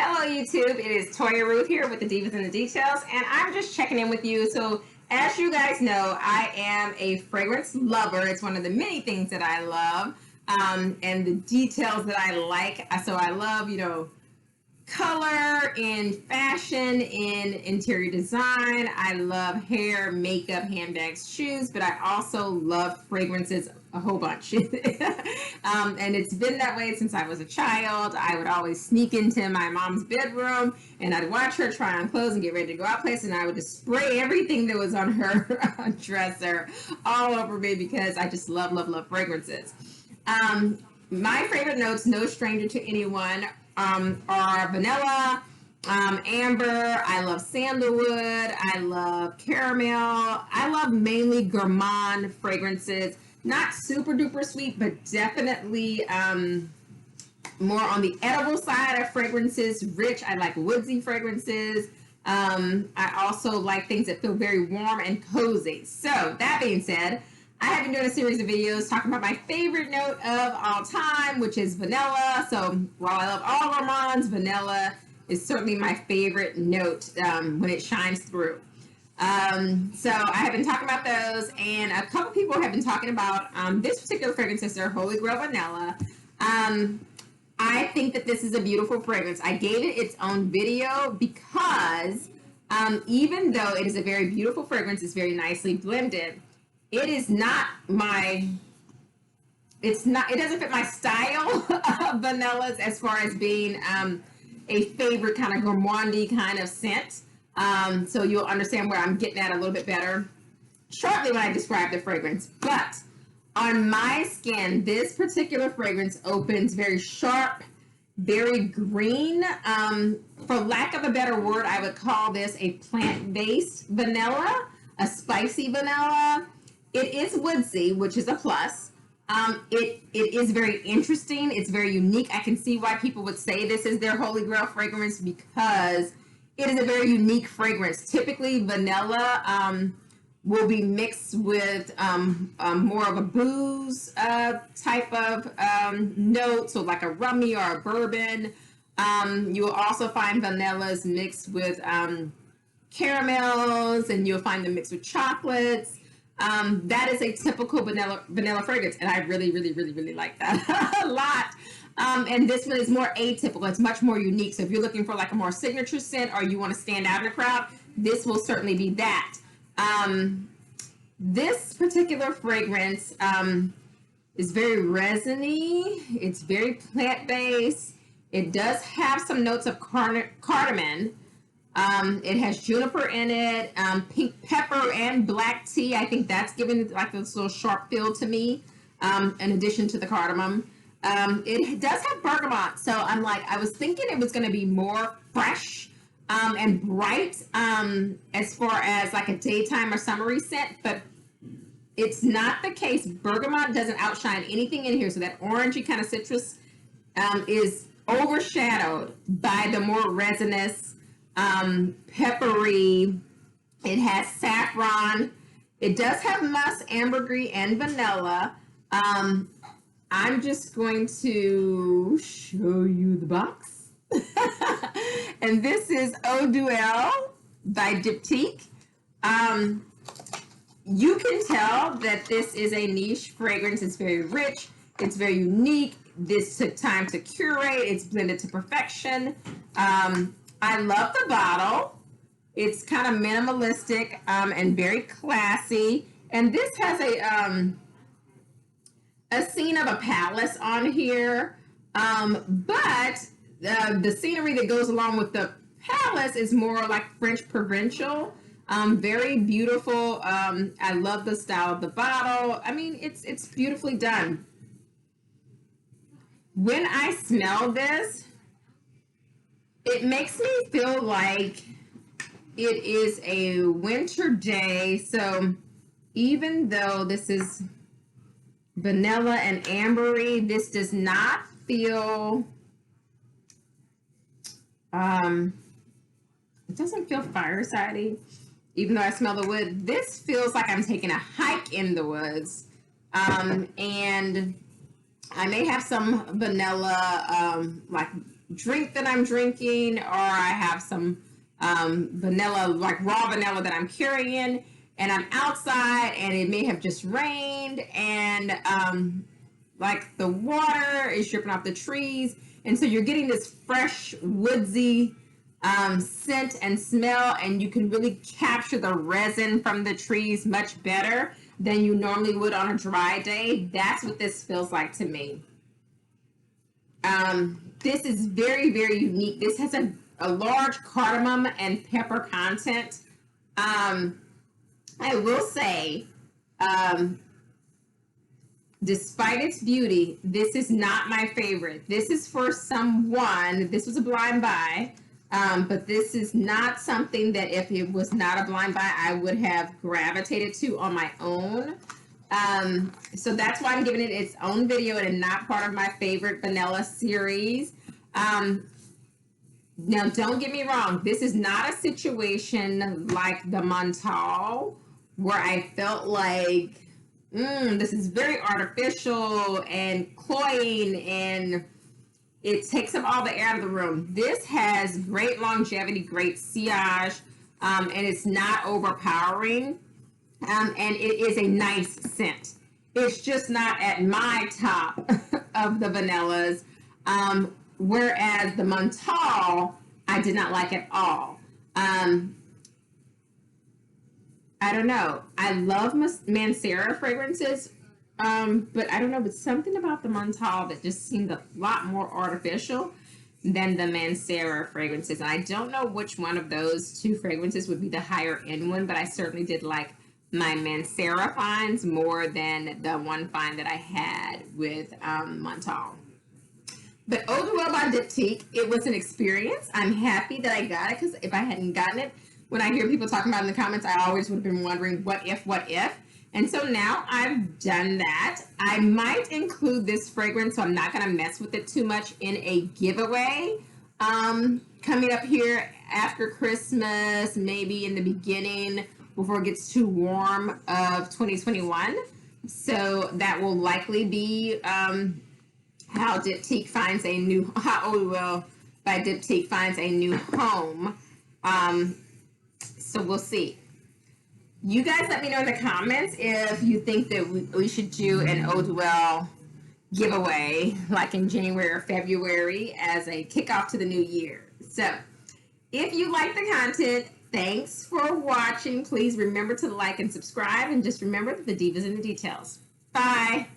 Hello YouTube, it is Toya Ruth here with the Divas and the Details, and I'm just checking in with you. So as you guys know, I am a fragrance lover. It's one of the many things that I love, and the details that I like. So I love, color in fashion, in interior design. I love hair, makeup, handbags, shoes, but I also love fragrances a whole bunch. And it's been that way since I was a child. I would always sneak into my mom's bedroom and I'd watch her try on clothes and get ready to go out places, and I would just spray everything that was on her dresser all over me because I just love, love, love fragrances. My favorite notes, no stranger to anyone, are vanilla, amber. I love sandalwood. I love caramel. I love mainly gourmand fragrances. Not super duper sweet, but definitely more on the edible side of fragrances. Rich. I like woodsy fragrances. I also like things that feel very warm and cozy. So that being said, I have been doing a series of videos talking about my favorite note of all time, which is vanilla. So while I love all gourmands, vanilla is certainly my favorite note when it shines through. So I have been talking about those, and a couple people have been talking about this particular fragrance is their Holy Grail Vanilla. I think that this is a beautiful fragrance. I gave it its own video because even though it is a very beautiful fragrance, it's very nicely blended, it is not my, it doesn't fit my style of vanillas as far as being a favorite kind of gourmandy kind of scent. So you'll understand where I'm getting at a little bit better shortly when I describe the fragrance. But on my skin, this particular fragrance opens very sharp, very green. For lack of a better word, I would call this a plant-based vanilla, a spicy vanilla. It is woodsy, which is a plus. It is very interesting. It's very unique. I can see why people would say this is their Holy Grail fragrance because it is a very unique fragrance. Typically, vanilla will be mixed with more of a booze type of note, so like a rummy or a bourbon. You will also find vanillas mixed with caramels, and you'll find them mixed with chocolates. That is a typical vanilla fragrance, and I really, really, really, really like that a lot. And this one is more atypical. It's much more unique. So if you're looking for like a more signature scent or you want to stand out in the crowd, this will certainly be that. This particular fragrance is very resiny. It's very plant-based. It does have some notes of cardamom. It has juniper in it, pink pepper and black tea. I think that's giving it like this little sharp feel to me, in addition to the cardamom. It does have bergamot, so I was thinking it was going to be more fresh and bright as far as like a daytime or summery scent, but it's not the case. Bergamot doesn't outshine anything in here, so that orangey kind of citrus is overshadowed by the more resinous, peppery. It has saffron. It does have musk, ambergris, and vanilla. I'm just going to show you the box. And this is Eau Duelle by Diptyque. You can tell that this is a niche fragrance. It's very rich. It's very unique. This took time to curate. It's blended to perfection. I love the bottle. It's kind of minimalistic and very classy. And this has a scene of a palace on here, but the scenery that goes along with the palace is more like French provincial. Very beautiful. I love the style of the bottle. I mean, it's beautifully done. When I smell this, it makes me feel like it is a winter day. So even though this is vanilla and ambery, this does not feel, it doesn't feel firesidey, even though I smell the wood. This feels like I'm taking a hike in the woods. And I may have some vanilla, like drink that I'm drinking, or I have some vanilla, like raw vanilla that I'm carrying, and I'm outside and it may have just rained, and like the water is dripping off the trees, and so you're getting this fresh woodsy scent and smell, and you can really capture the resin from the trees much better than you normally would on a dry day. That's what this feels like to me. This is very, very unique. This has a large cardamom and pepper content. I will say, despite its beauty, this is not my favorite. This is for someone, this was a blind buy, but this is not something that if it was not a blind buy, I would have gravitated to on my own. So that's why I'm giving it its own video and not part of my favorite vanilla series. Now, don't get me wrong. This is not a situation like the Montal where I felt like, this is very artificial and cloying, and it takes up all the air out of the room. This has great longevity, great sillage, and it's not overpowering. And it is a nice scent. It's just not at my top of the vanillas. Whereas the Montal, I did not like at all. I don't know. I love Mancera fragrances, but I don't know. But something about the Montal that just seemed a lot more artificial than the Mancera fragrances. And I don't know which one of those two fragrances would be the higher end one, but I certainly did like my Mancera finds more than the one find that I had with Montal. But Eau Duelle by Diptyque, it was an experience. I'm happy that I got it, because if I hadn't gotten it, when I hear people talking about it in the comments, I always would have been wondering, what if, what if? And so now I've done that. I might include this fragrance, so I'm not going to mess with it too much, in a giveaway coming up here after Christmas, maybe in the beginning, before it gets too warm, of 2021. So that will likely be how Diptyque finds a new, how Eau Duelle by Diptyque finds a new home. So we'll see. You guys let me know in the comments if you think that we should do an Eau Duelle giveaway, like in January or February, as a kickoff to the new year. So if you like the content, thanks for watching. Please remember to like and subscribe, and just remember that the diva's in the details. Bye.